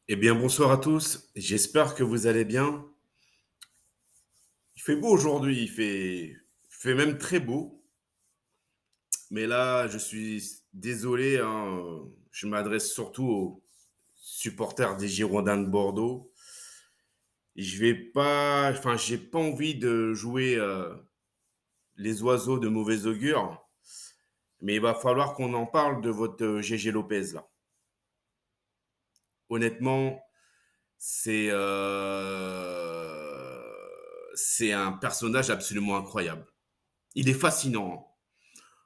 Eh bien, bonsoir à tous. J'espère que vous allez bien. Il fait beau aujourd'hui, il fait même très beau. Mais là, je suis désolé, hein, je m'adresse surtout aux supporters des Girondins de Bordeaux. Je vais pas, enfin, j'ai pas envie de jouer les oiseaux de mauvais augure, mais il va falloir qu'on en parle de votre GG Lopez là. Honnêtement, c'est c'est un personnage absolument incroyable. Il est fascinant, hein.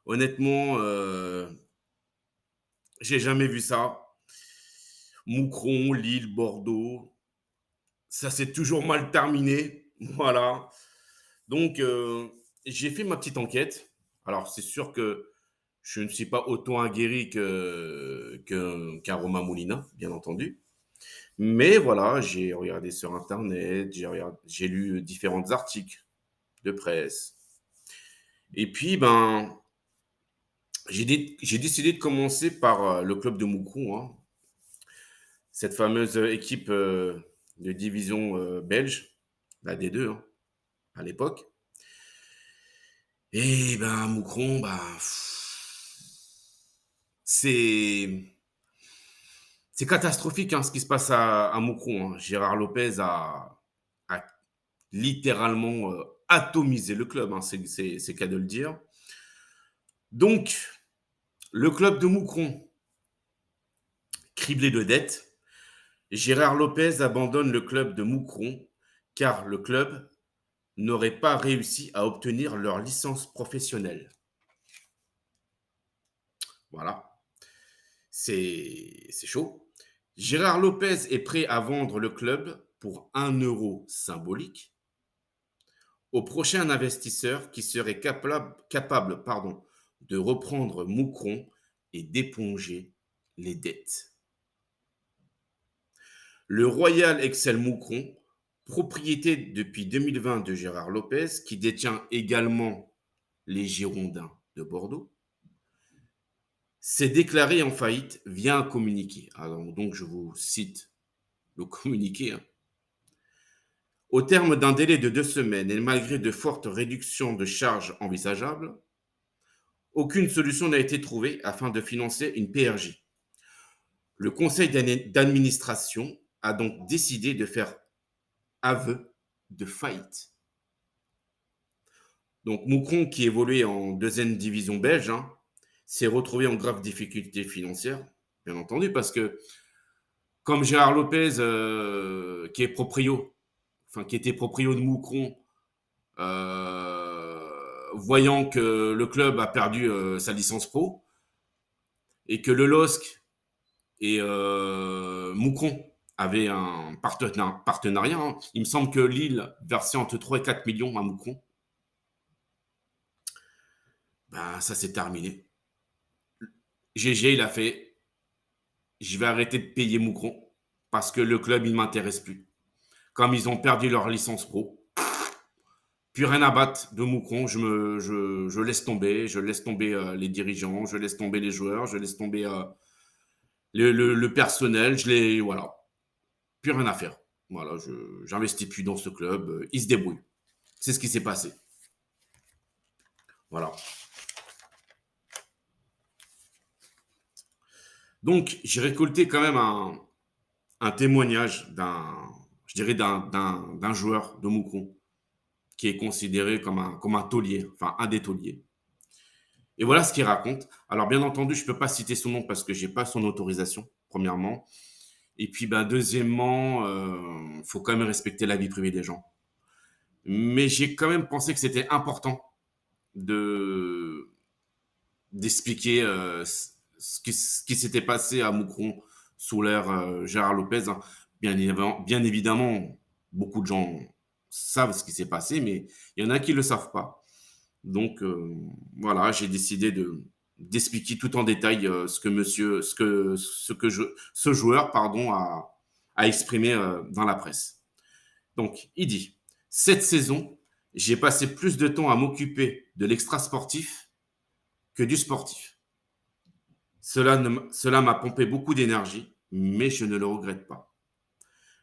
Honnêtement, j'ai jamais vu ça. Moucron, Lille, Bordeaux, ça s'est toujours mal terminé. Voilà. Donc, j'ai fait ma petite enquête. Alors, c'est sûr que je ne suis pas autant aguerri qu'un Romain Molina, bien entendu. Mais voilà, j'ai regardé sur Internet, j'ai lu différents articles de presse. Et puis, ben, j'ai décidé de commencer par le club de Moucron, hein. Cette fameuse équipe de division belge, la D2, hein, à l'époque. Et ben, Moucron, ben, c'est c'est catastrophique, hein, ce qui se passe à Moucron, hein. Gérard Lopez a littéralement atomisé le club, hein, c'est qu'à de le dire. Donc, le club de Moucron, criblé de dettes, Gérard Lopez abandonne le club de Moucron car le club n'auraient pas réussi à obtenir leur licence professionnelle. Voilà, c'est chaud. Gérard Lopez est prêt à vendre le club pour 1 euro symbolique au prochain investisseur qui serait capable de reprendre Moucron et d'éponger les dettes. Le Royal Excel Moucron, propriété depuis 2020 de Gérard Lopez, qui détient également les Girondins de Bordeaux, s'est déclaré en faillite via un communiqué. Alors, donc, je vous cite le communiqué, hein. Au terme d'un délai de 2 semaines et malgré de fortes réductions de charges envisageables, aucune solution n'a été trouvée afin de financer une PRJ. Le conseil d'administration a donc décidé de faire aveu de faillite. Donc Moucron, qui évoluait en deuxième division belge, hein, s'est retrouvé en grave difficulté financière, bien entendu, parce que comme Gérard Lopez, qui était proprio de Moucron, voyant que le club a perdu sa licence pro et que le LOSC et Moucron avaient un partenariat, hein. Il me semble que Lille versait entre 3 et 4 millions à Moucron. Ben, ça s'est terminé. GG, il a fait, je vais arrêter de payer Moucron parce que le club, il ne m'intéresse plus. Comme ils ont perdu leur licence pro, plus rien à battre de Moucron, je laisse tomber, les dirigeants, je laisse tomber les joueurs, je laisse tomber le personnel, voilà, plus rien à faire. Voilà, j'investis plus dans ce club, il se débrouille. C'est ce qui s'est passé. Voilà. Donc, j'ai récolté quand même un témoignage je dirais d'un joueur de Moucron qui est considéré comme un taulier, enfin un des tauliers. Et voilà ce qu'il raconte. Alors, bien entendu, je ne peux pas citer son nom parce que je n'ai pas son autorisation, premièrement. Et puis, ben, deuxièmement, faut quand même respecter la vie privée des gens. Mais j'ai quand même pensé que c'était important de d'expliquer ce qui s'était passé à Moucron sous l'ère Gérard Lopez, hein. Bien évidemment, beaucoup de gens savent ce qui s'est passé, mais il y en a qui ne le savent pas. Donc voilà, j'ai décidé d'expliquer tout en détail ce joueur a exprimé dans la presse. Donc il dit: cette saison, j'ai passé plus de temps à m'occuper de l'extra sportif que du sportif. Cela m'a pompé beaucoup d'énergie, mais je ne le regrette pas.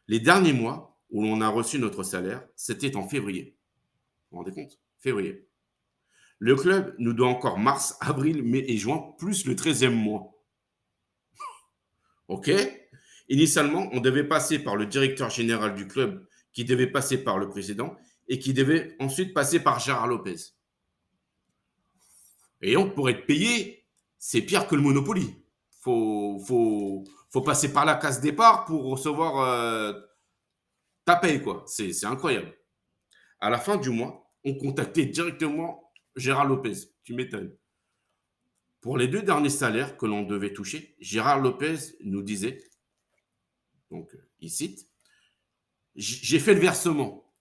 Les derniers mois où l'on a reçu notre salaire, c'était en février. Vous vous rendez compte? Février. Le club nous doit encore mars, avril, mai et juin, plus le 13e mois. OK? Initialement, on devait passer par le directeur général du club, qui devait passer par le président et qui devait ensuite passer par Gérard Lopez. Et donc, pour être payé, c'est pire que le Monopoly. Faut passer par la case départ pour recevoir ta paye, quoi. C'est incroyable. À la fin du mois, on contactait directement Gérard Lopez. Tu m'étonnes. Pour les 2 derniers salaires que l'on devait toucher, Gérard Lopez nous disait, donc il cite, j'ai fait le versement.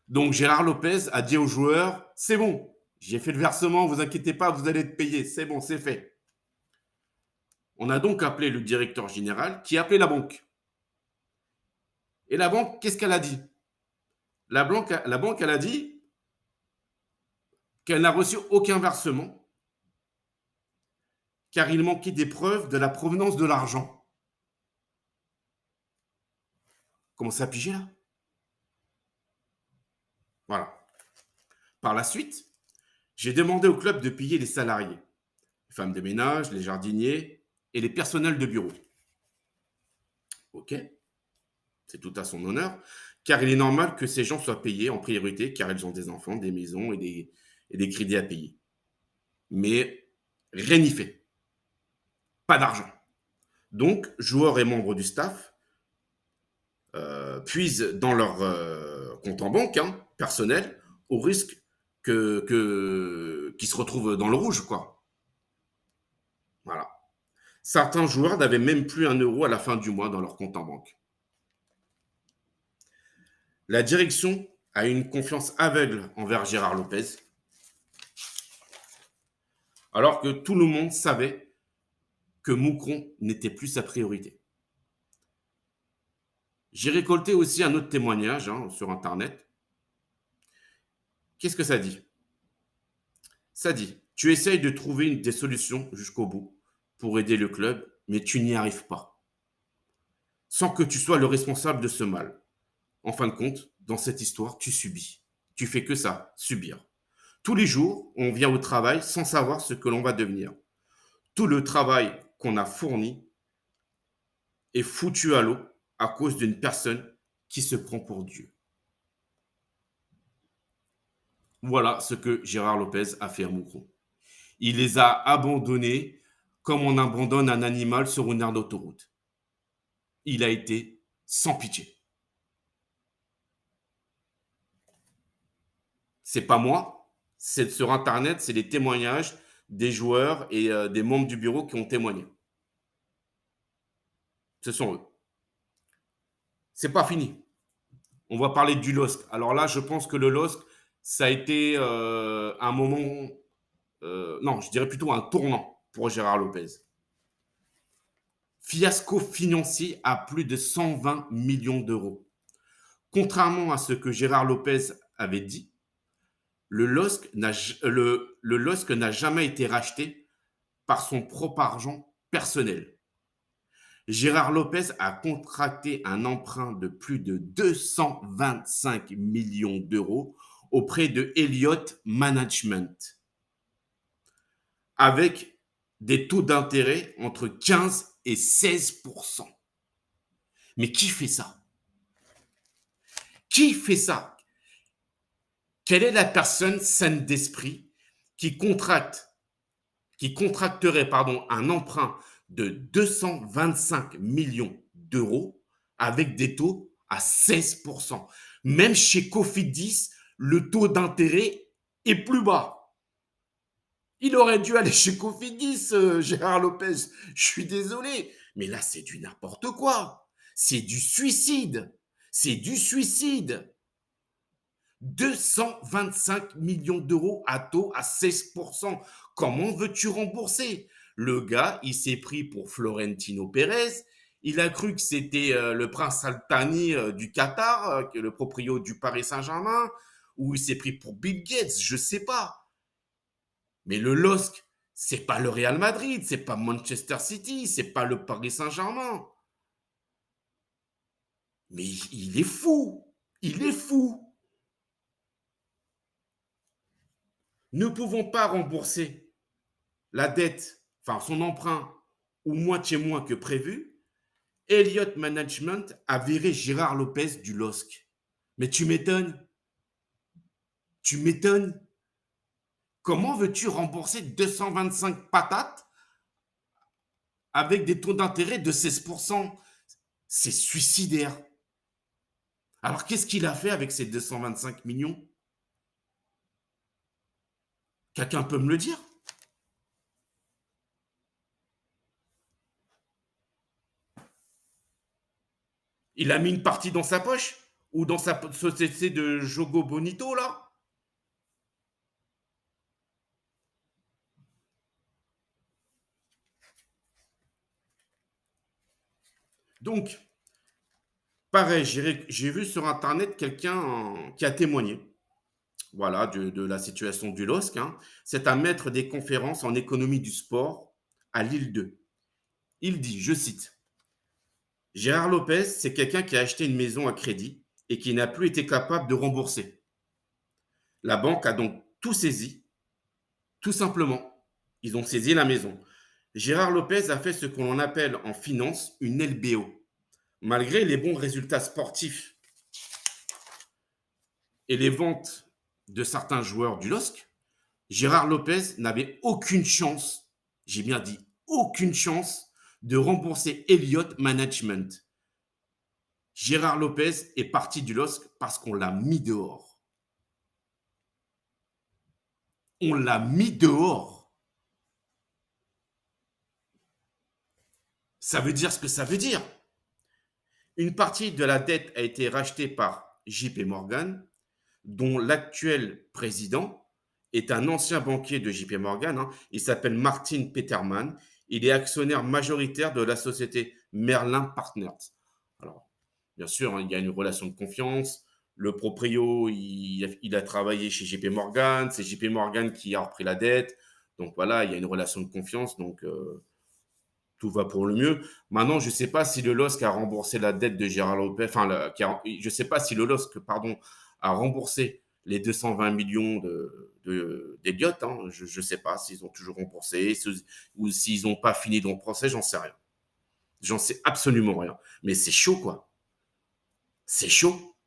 Donc Gérard Lopez a dit aux joueurs, c'est bon, j'ai fait le versement, vous inquiétez pas, vous allez être payés, c'est bon, c'est fait. On a donc appelé le directeur général qui a appelé la banque. Et la banque, qu'est-ce qu'elle a dit? La banque, elle a dit qu'elle n'a reçu aucun versement car il manquait des preuves de la provenance de l'argent. Commencez à piger là? Voilà. Par la suite, j'ai demandé au club de payer les salariés, les femmes de ménage, les jardiniers et les personnels de bureau. OK, c'est tout à son honneur, car il est normal que ces gens soient payés en priorité, car ils ont des enfants, des maisons et des crédits à payer. Mais rien n'y fait, pas d'argent. Donc, joueurs et membres du staff puisent dans leur compte en banque personnel au risque qu'ils se retrouvent dans le rouge, quoi. Voilà. Certains joueurs n'avaient même plus 1 euro à la fin du mois dans leur compte en banque. La direction a une confiance aveugle envers Gérard Lopez, alors que tout le monde savait que Moucron n'était plus sa priorité. J'ai récolté aussi un autre témoignage sur Internet. Qu'est-ce que ça dit? Ça dit, tu essayes de trouver des solutions jusqu'au bout pour aider le club, mais tu n'y arrives pas, sans que tu sois le responsable de ce mal. En fin de compte, dans cette histoire, tu subis. Tu fais que ça, subir. Tous les jours, on vient au travail sans savoir ce que l'on va devenir. Tout le travail qu'on a fourni est foutu à l'eau à cause d'une personne qui se prend pour Dieu. Voilà ce que Gérard Lopez a fait à Moucron. Il les a abandonnés comme on abandonne un animal sur une aire d'autoroute. Il a été sans pitié. C'est pas moi, c'est sur Internet, c'est les témoignages des joueurs et des membres du bureau qui ont témoigné. Ce sont eux. C'est pas fini. On va parler du LOSC. Alors là, je pense que le LOSC, ça a été un moment, non, je dirais plutôt un tournant pour Gérard Lopez. Fiasco financier à plus de 120 millions d'euros. Contrairement à ce que Gérard Lopez avait dit, le LOSC n'a jamais été racheté par son propre argent personnel. Gérard Lopez a contracté un emprunt de plus de 225 millions d'euros auprès de Elliott Management, avec des taux d'intérêt entre 15 et 16. Mais qui fait ça? Qui fait ça? Quelle est la personne saine d'esprit qui contracterait un emprunt de 225 millions d'euros avec des taux à 16%? Même chez Cofidis, le taux d'intérêt est plus bas. Il aurait dû aller chez Cofidis, Gérard Lopez. Je suis désolé, mais là, c'est du n'importe quoi. C'est du suicide. C'est du suicide. 225 millions d'euros à taux à 16%. Comment veux-tu rembourser? Le gars, il s'est pris pour Florentino Pérez. Il a cru que c'était le prince Al-Thani du Qatar, le proprio du Paris Saint-Germain, ou il s'est pris pour Bill Gates, je sais pas. Mais le LOSC, c'est pas le Real Madrid, c'est pas Manchester City, c'est pas le Paris Saint-Germain. Mais il est fou! Il est fou! Ne pouvons pas rembourser la dette, enfin son emprunt, ou moitié moins que prévu. Elliott Management a viré Gérard Lopez du LOSC. Mais tu m'étonnes, tu m'étonnes. Comment veux-tu rembourser 225 patates avec des taux d'intérêt de 16%? C'est suicidaire. Alors qu'est-ce qu'il a fait avec ces 225 millions? Quelqu'un peut me le dire? Il a mis une partie dans sa poche? Ou dans sa société de Jogo Bonito, là? Donc, pareil, j'ai vu sur Internet quelqu'un qui a témoigné, voilà, de la situation du LOSC, hein. C'est un maître des conférences en économie du sport à Lille 2. Il dit, je cite, Gérard Lopez, c'est quelqu'un qui a acheté une maison à crédit et qui n'a plus été capable de rembourser. La banque a donc tout saisi, tout simplement. Ils ont saisi la maison. Gérard Lopez a fait ce qu'on appelle en finance une LBO. Malgré les bons résultats sportifs et les ventes de certains joueurs du LOSC, Gérard Lopez n'avait aucune chance, j'ai bien dit aucune chance, de rembourser Elliott Management. Gérard Lopez est parti du LOSC parce qu'on l'a mis dehors. On l'a mis dehors. Ça veut dire ce que ça veut dire. Une partie de la dette a été rachetée par JP Morgan, dont l'actuel président est un ancien banquier de JP Morgan. Hein. Il s'appelle Martin Peterman. Il est actionnaire majoritaire de la société Merlin Partners. Alors, bien sûr, hein, il y a une relation de confiance. Le proprio, il a travaillé chez JP Morgan. C'est JP Morgan qui a repris la dette. Donc voilà, il y a une relation de confiance. Donc, tout va pour le mieux. Maintenant, je ne sais pas si le LOSC a remboursé la dette de Gérard Lopez, enfin, je ne sais pas si le LOSC, pardon, a remboursé les 220 millions d'Elliott. Hein. Je ne sais pas s'ils ont toujours remboursé ou s'ils n'ont pas fini dans le procès, j'en sais rien. J'en sais absolument rien. Mais c'est chaud, quoi. C'est chaud.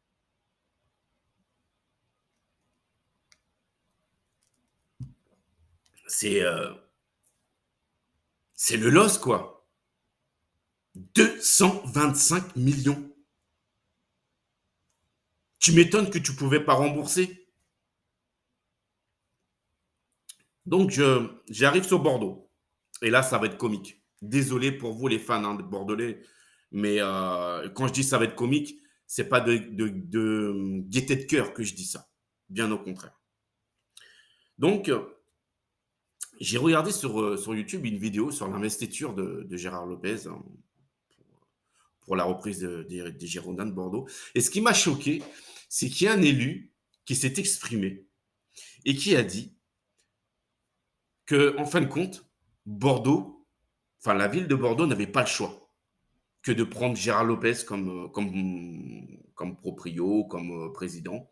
C'est c'est le LOSC, quoi. 225 millions. Tu m'étonnes que tu ne pouvais pas rembourser. Donc, j'arrive sur Bordeaux. Et là, ça va être comique. Désolé pour vous, les fans hein, de Bordelais. Mais quand je dis ça va être comique, c'est pas de gaieté de cœur que je dis ça. Bien au contraire. Donc, j'ai regardé sur YouTube une vidéo sur l'investiture de Gérard Lopez hein, pour la reprise des Girondins de Bordeaux. Et ce qui m'a choqué, c'est qu'il y a un élu qui s'est exprimé et qui a dit que, en fin de compte, Bordeaux, enfin la ville de Bordeaux n'avait pas le choix que de prendre Gérard Lopez comme proprio, comme président,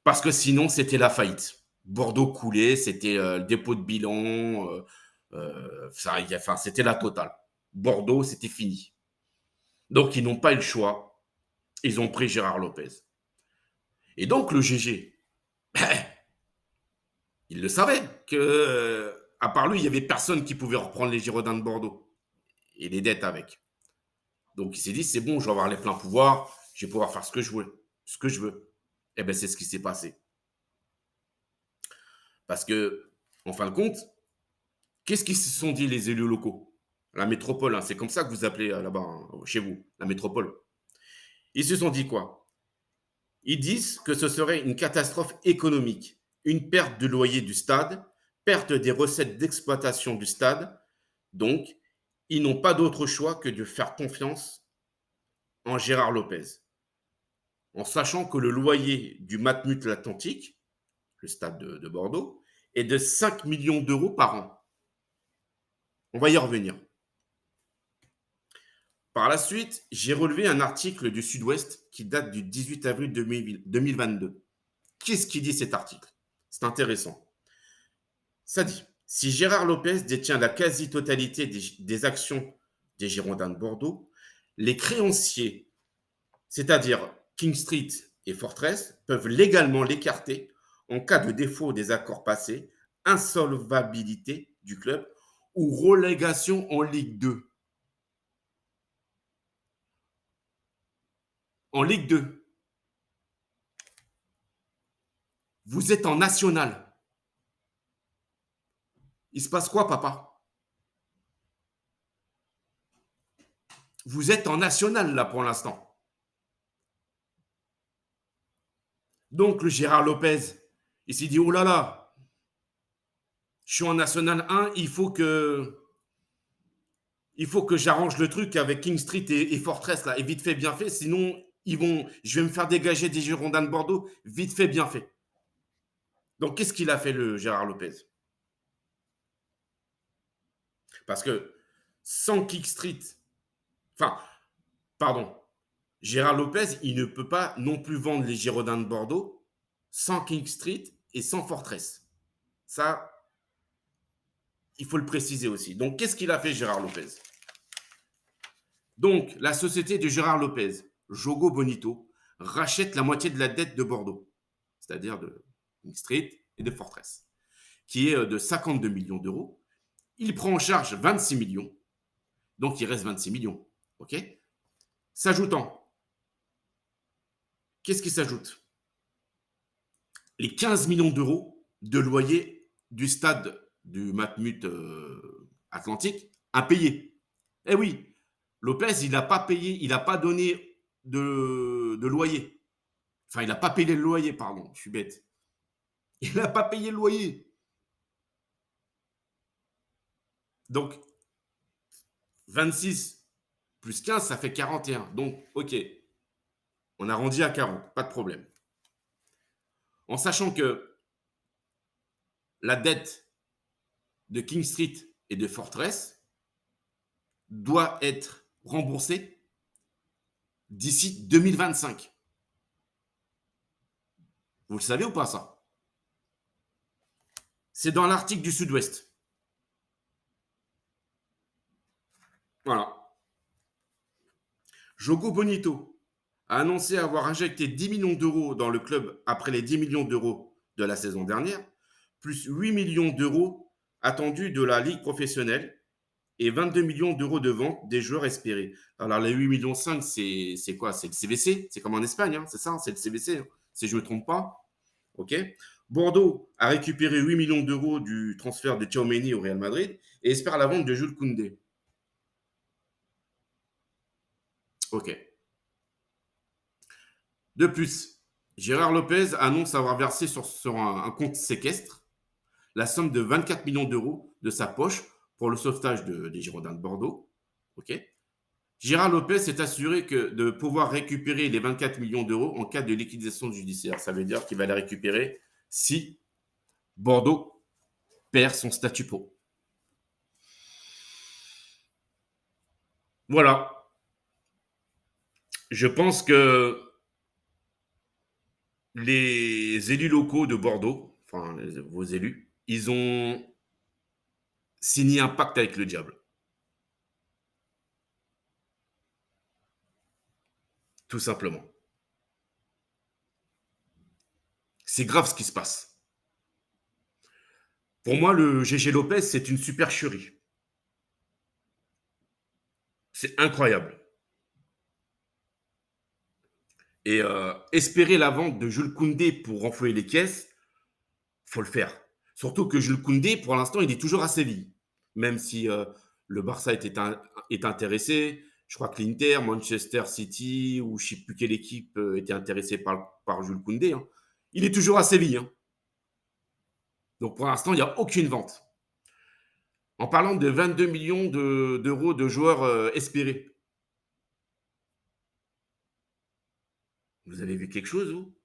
parce que sinon c'était la faillite. Bordeaux coulait, c'était le dépôt de bilan, enfin, c'était la totale. Bordeaux, c'était fini. Donc ils n'ont pas eu le choix, ils ont pris Gérard Lopez. Et donc le GG, il le savait que à part lui, il y avait personne qui pouvait reprendre les Girondins de Bordeaux et les dettes avec. Donc il s'est dit c'est bon, je vais avoir les pleins pouvoirs, je vais pouvoir faire ce que je veux, ce que je veux. Et ben c'est ce qui s'est passé. Parce que en fin de compte, qu'est-ce qu'ils se sont dit les élus locaux? La métropole, hein, c'est comme ça que vous appelez là-bas hein, chez vous, la métropole. Ils se sont dit quoi? Ils disent que ce serait une catastrophe économique, une perte de loyer du stade, perte des recettes d'exploitation du stade. Donc, ils n'ont pas d'autre choix que de faire confiance en Gérard Lopez, en sachant que le loyer du Matmut l'Atlantique, le stade de Bordeaux, est de 5 millions d'euros par an. On va y revenir. Par la suite, j'ai relevé un article du Sud-Ouest qui date du 18 avril 2022. Qu'est-ce qui dit cet article? C'est intéressant. Ça dit, si Gérard Lopez détient la quasi-totalité des actions des Girondins de Bordeaux, les créanciers, c'est-à-dire King Street et Fortress, peuvent légalement l'écarter en cas de défaut des accords passés, insolvabilité du club ou relégation en Ligue 2. En Ligue 2, vous êtes en national. Il se passe quoi, papa? Vous êtes en national, là, pour l'instant. Donc, le Gérard Lopez, il s'est dit, oh là là, je suis en national 1, il faut que j'arrange le truc avec King Street et Fortress, là, et vite fait, bien fait, sinon, je vais me faire dégager des Girondins de Bordeaux, vite fait, bien fait. Donc, qu'est-ce qu'il a fait, le Gérard Lopez? Parce que sans King Street, enfin, pardon, Gérard Lopez, il ne peut pas non plus vendre les Girondins de Bordeaux sans King Street et sans Fortress. Ça, il faut le préciser aussi. Donc, qu'est-ce qu'il a fait, Gérard Lopez? Donc, la société de Gérard Lopez, Jogo Bonito, rachète la moitié de la dette de Bordeaux, c'est-à-dire de King Street et de Fortress, qui est de 52 millions d'euros. Il prend en charge 26 millions, donc il reste 26 millions. OK? S'ajoutant, qu'est-ce qui s'ajoute? Les 15 millions d'euros de loyer du stade du Matmut Atlantique impayés. Eh oui, Lopez, il n'a pas payé, il n'a pas donné de loyer. Enfin, il n'a pas payé le loyer, pardon, je suis bête. Il n'a pas payé le loyer. Donc, 26 plus 15, ça fait 41. Donc, OK, on arrondit à 40, pas de problème. En sachant que la dette de King Street et de Fortress doit être remboursée d'ici 2025. Vous le savez ou pas ça? C'est dans l'article du Sud-Ouest. Voilà. Jogo Bonito a annoncé avoir injecté 10 millions d'euros dans le club après les 10 millions d'euros de la saison dernière, plus 8 millions d'euros attendus de la Ligue professionnelle et 22 millions d'euros de vente des joueurs espérés. Alors les 8 millions 5, c'est quoi? C'est le CVC, c'est comme en Espagne, hein, c'est ça, c'est le CVC, hein, si je ne me trompe pas. OK. Bordeaux a récupéré 8 millions d'euros du transfert de Tchouaméni au Real Madrid et espère la vente de Jules Koundé. OK. De plus, Gérard Lopez annonce avoir versé sur un compte séquestre la somme de 24 millions d'euros de sa poche pour le sauvetage des Girondins de Bordeaux. OK. Gérard Lopez s'est assuré de pouvoir récupérer les 24 millions d'euros en cas de liquidation judiciaire. Ça veut dire qu'il va les récupérer si Bordeaux perd son statu quo. Voilà. Je pense que les élus locaux de Bordeaux, enfin vos élus, ils ont signé un pacte avec le diable, tout simplement. C'est grave ce qui se passe. Pour moi, le GG Lopez, c'est une supercherie. C'est incroyable. Et espérer la vente de Jules Koundé pour renflouer les caisses, faut le faire. Surtout que Jules Koundé, pour l'instant, il est toujours à Séville. Même si le Barça est intéressé, je crois que l'Inter, Manchester City ou je ne sais plus quelle équipe était intéressée par Jules Koundé. Hein. Il est toujours à Séville. Hein. Donc pour l'instant, il n'y a aucune vente. En parlant de 22 millions d'euros de joueurs espérés, vous avez vu quelque chose, vous?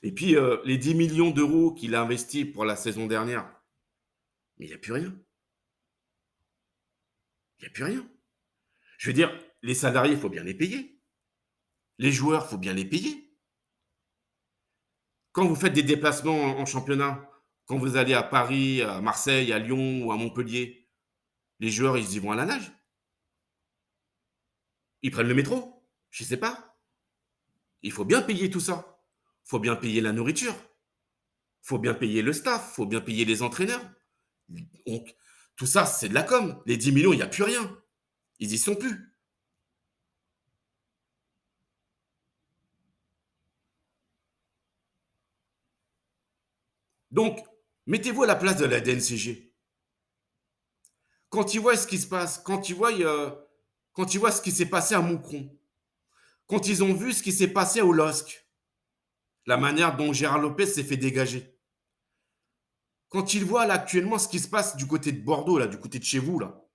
Et puis, les 10 millions d'euros qu'il a investis pour la saison dernière, Mais il n'y a plus rien. Il n'y a plus rien. Je veux dire, les salariés, il faut bien les payer. Les joueurs, il faut bien les payer. Quand vous faites des déplacements en championnat, quand vous allez à Paris, à Marseille, à Lyon ou à Montpellier, les joueurs, ils y vont à la nage. Ils prennent le métro. Je ne sais pas. Il faut bien payer tout ça. Il faut bien payer la nourriture. Il faut bien payer le staff. Il faut bien payer les entraîneurs. Donc, tout ça, c'est de la com. Les 10 millions, il n'y a plus rien. Ils y sont plus. Donc, mettez-vous à la place de la DNCG. Quand ils voient ce qui se passe, quand ils voient ce qui s'est passé à Moucron, quand ils ont vu ce qui s'est passé au LOSC, la manière dont Gérard Lopez s'est fait dégager, quand ils voient là actuellement ce qui se passe du côté de Bordeaux, là, du côté de chez vous, là,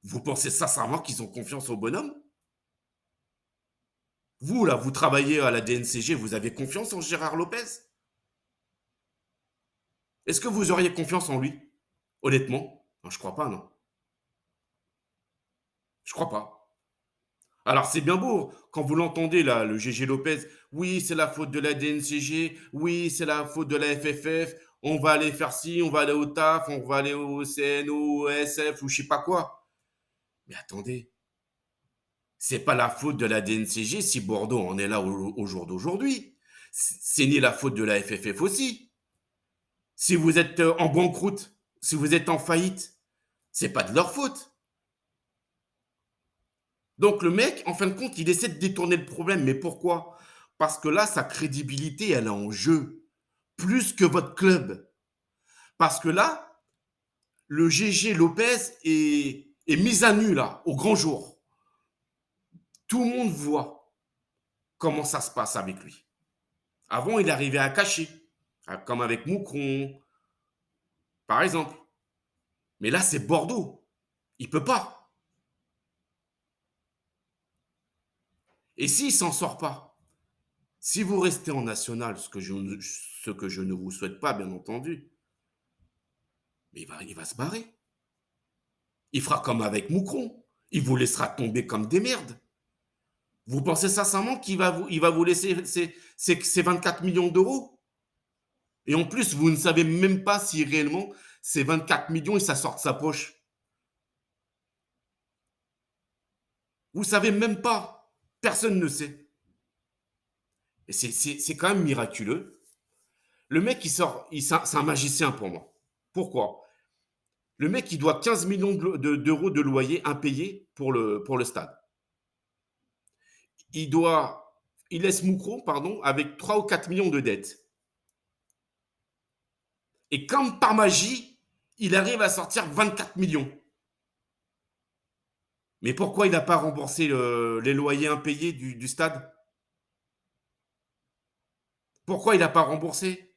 vous pensez sincèrement qu'ils ont confiance au bonhomme? Vous, là, vous travaillez à la DNCG, vous avez confiance en Gérard Lopez? Est-ce que vous auriez confiance en lui? Honnêtement? Non, je crois pas, non. Je crois pas. Alors c'est bien beau quand vous l'entendez là, le GG Lopez, oui, c'est la faute de la DNCG, oui, c'est la faute de la FFF, on va aller faire ci, on va aller au TAF, on va aller au CNO, au SF ou je sais pas quoi. Mais attendez, c'est pas la faute de la DNCG si Bordeaux en est là au jour d'aujourd'hui. C'est ni la faute de la FFF aussi. Si vous êtes en banqueroute, si vous êtes en faillite, c'est pas de leur faute. Donc le mec, en fin de compte, il essaie de détourner le problème. Mais pourquoi? Parce que là, sa crédibilité, elle est en jeu. Plus que votre club. Parce que là, le GG Lopez est mis à nu, là, au grand jour. Tout le monde voit comment ça se passe avec lui. Avant, il arrivait à cacher. Comme avec Moucron, par exemple. Mais là, c'est Bordeaux. Il peut pas. Et s'il s'en sort pas, si vous restez en national, ce que je ne vous souhaite pas, bien entendu, mais il va se barrer. Il fera comme avec Moucron. Il vous laissera tomber comme des merdes. Vous pensez sincèrement qu'il va vous laisser ces 24 millions d'euros? Et en plus, vous ne savez même pas si réellement ces 24 millions, ça sort de sa poche. Vous savez même pas. Personne ne sait. Et c'est quand même miraculeux. Le mec, il sort, c'est un magicien pour moi. Pourquoi? Le mec, il doit 15 millions d'euros de loyer impayé pour le stade. Il doit, il laisse Moucron, pardon, avec 3 ou 4 millions de dettes. Et comme par magie, il arrive à sortir 24 millions. Mais pourquoi il n'a pas remboursé les loyers impayés du stade? Pourquoi il n'a pas remboursé?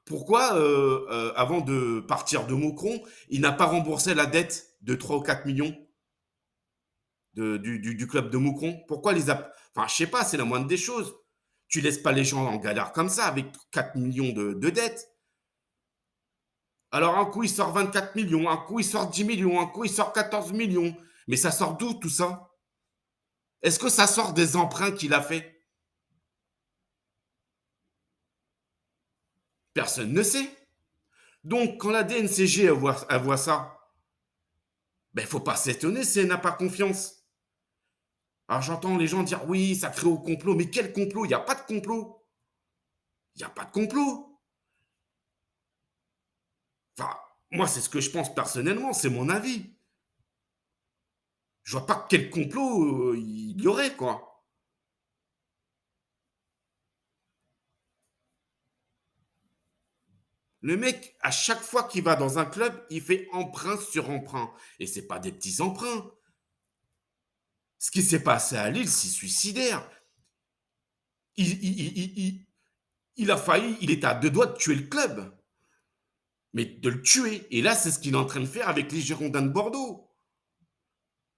Pourquoi, avant de partir de Moucron, il n'a pas remboursé la dette de 3 ou 4 millions du club de Moucron? Pourquoi les a... Enfin, je sais pas, c'est la moindre des choses. Tu laisses pas les gens en galère comme ça avec 4 millions de dettes. Alors un coup, il sort 24 millions, un coup, il sort 10 millions, un coup, il sort 14 millions. Mais ça sort d'où tout ça? Est-ce que ça sort des emprunts qu'il a fait? Personne ne sait. Donc, quand la DNCG elle voit ça, ben, il ne faut pas s'étonner si elle n'a pas confiance. Alors, j'entends les gens dire oui, ça crée au complot. Mais quel complot? Il n'y a pas de complot. Il n'y a pas de complot. Enfin, moi, c'est ce que je pense personnellement, c'est mon avis. Je vois pas quel complot il y aurait, quoi. Le mec, à chaque fois qu'il va dans un club, il fait emprunt sur emprunt. Et c'est pas des petits emprunts. Ce qui s'est passé à Lille, c'est suicidaire. Il a failli, il était à deux doigts de tuer le club. Mais de le tuer. Et là, c'est ce qu'il est en train de faire avec les Girondins de Bordeaux.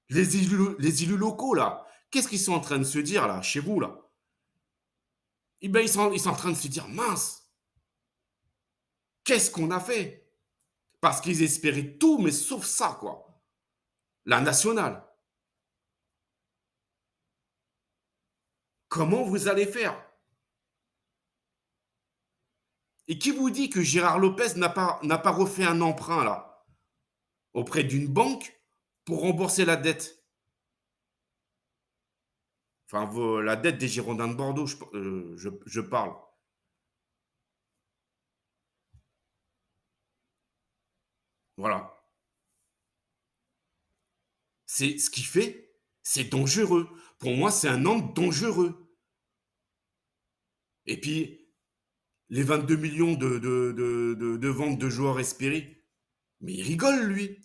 Les élus locaux, là. Qu'est-ce qu'ils sont en train de se dire, là, chez vous, là? Eh ben, ils sont en train de se dire, mince, qu'est-ce qu'on a fait? parce qu'ils espéraient tout, mais sauf ça, quoi. La nationale. Comment vous allez faire? Et qui vous dit que Gérard Lopez n'a pas refait un emprunt, là, auprès d'une banque pour rembourser la dette? Enfin, la dette des Girondins de Bordeaux, je parle. Voilà. C'est ce qu'il fait, c'est dangereux. Pour moi, c'est un homme dangereux. Et puis, les 22 millions de ventes de joueurs espérés, mais il rigole, lui.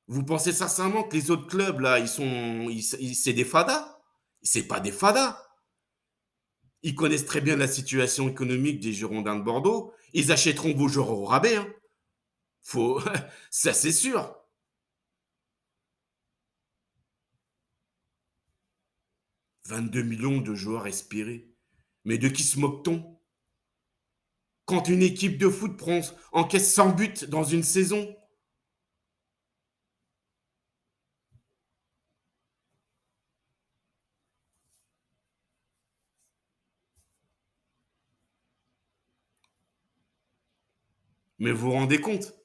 Vous pensez sincèrement que les autres clubs, là, c'est des fadas? C'est pas des fadas. Ils connaissent très bien la situation économique des Girondins de Bordeaux. Ils achèteront vos joueurs au rabais, hein. Faut, ça c'est sûr. 22 millions de joueurs espérés. Mais de qui se moque-t-on? Quand une équipe de foot encaisse 100 buts dans une saison, mais vous vous rendez compte?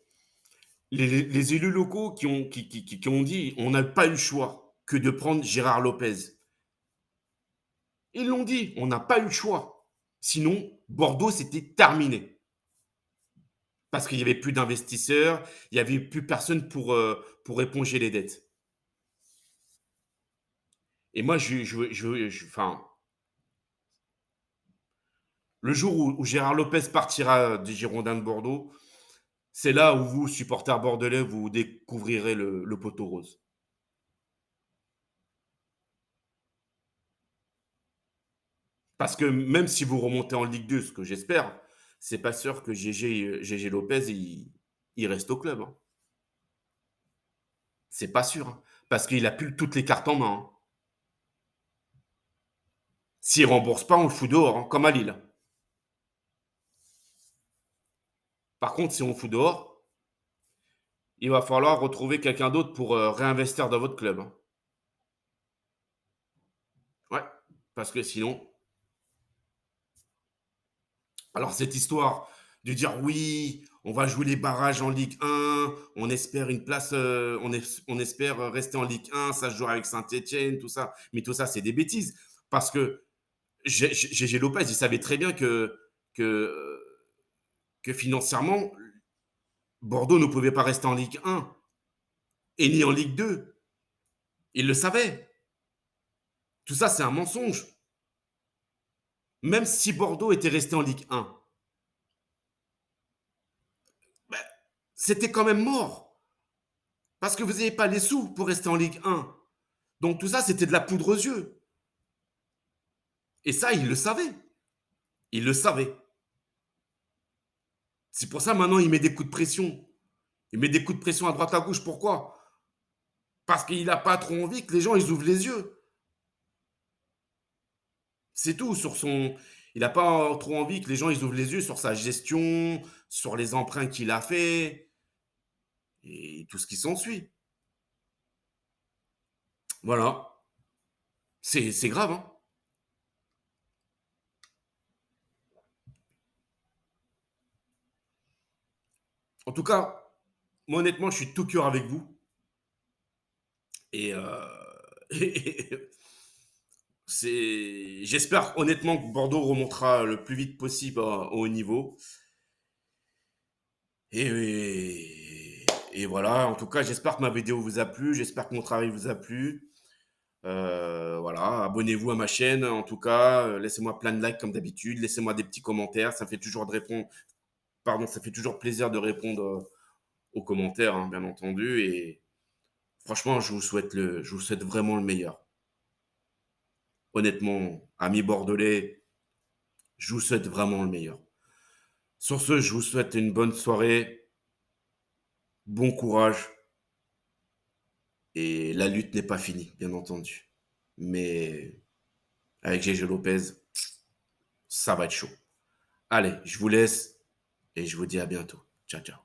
Les élus locaux qui ont dit on n'a pas eu le choix que de prendre Gérard Lopez. Ils l'ont dit, on n'a pas eu le choix. Sinon, Bordeaux, c'était terminé. Parce qu'il n'y avait plus d'investisseurs, il n'y avait plus personne pour éponger les dettes. Et moi, enfin, le jour où Gérard Lopez partira des Girondins de Bordeaux, c'est là où vous, supporters bordelais, vous découvrirez le poteau rose. Parce que même si vous remontez en Ligue 2, ce que j'espère, c'est pas sûr que GG Lopez, il reste au club, hein. C'est pas sûr, hein. Parce qu'il a plus toutes les cartes en main, hein. S'il rembourse pas, on le fout dehors, hein, comme à Lille. Par contre, si on le fout dehors, il va falloir retrouver quelqu'un d'autre pour réinvestir dans votre club, hein. Ouais, parce que sinon, alors cette histoire de dire oui, on va jouer les barrages en Ligue 1, on espère une place, on espère rester en Ligue 1, ça se joue avec Saint-Etienne, tout ça. Mais tout ça, c'est des bêtises. Parce que GG Lopez, il savait très bien que, que financièrement, Bordeaux ne pouvait pas rester en Ligue 1 et ni en Ligue 2. Il le savait. Tout ça, c'est un mensonge. Même si Bordeaux était resté en Ligue 1, ben, c'était quand même mort. Parce que vous n'avez pas les sous pour rester en Ligue 1. Donc tout ça, c'était de la poudre aux yeux. Et ça, il le savait. Il le savait. C'est pour ça maintenant, il met des coups de pression. Il met des coups de pression à droite à gauche. Pourquoi? Parce qu'il n'a pas trop envie que les gens ils ouvrent les yeux. C'est tout. Il n'a pas trop envie que les gens ils ouvrent les yeux sur sa gestion, sur les emprunts qu'il a fait et tout ce qui s'ensuit. Voilà. C'est grave, hein. En tout cas, moi honnêtement, je suis de tout cœur avec vous. Et, j'espère honnêtement que Bordeaux remontera le plus vite possible au haut niveau. Et voilà, en tout cas, j'espère que ma vidéo vous a plu, j'espère que mon travail vous a plu. Voilà, abonnez-vous à ma chaîne, en tout cas, laissez-moi plein de likes comme d'habitude, laissez-moi des petits commentaires, ça fait toujours de répondre, pardon, ça fait toujours plaisir de répondre aux commentaires, hein, bien entendu. Et franchement, je vous souhaite vraiment le meilleur. Honnêtement, amis bordelais, je vous souhaite vraiment le meilleur. Sur ce, je vous souhaite une bonne soirée, bon courage, et la lutte n'est pas finie, bien entendu. Mais avec GG Lopez, ça va être chaud. Allez, je vous laisse et je vous dis à bientôt. Ciao, ciao.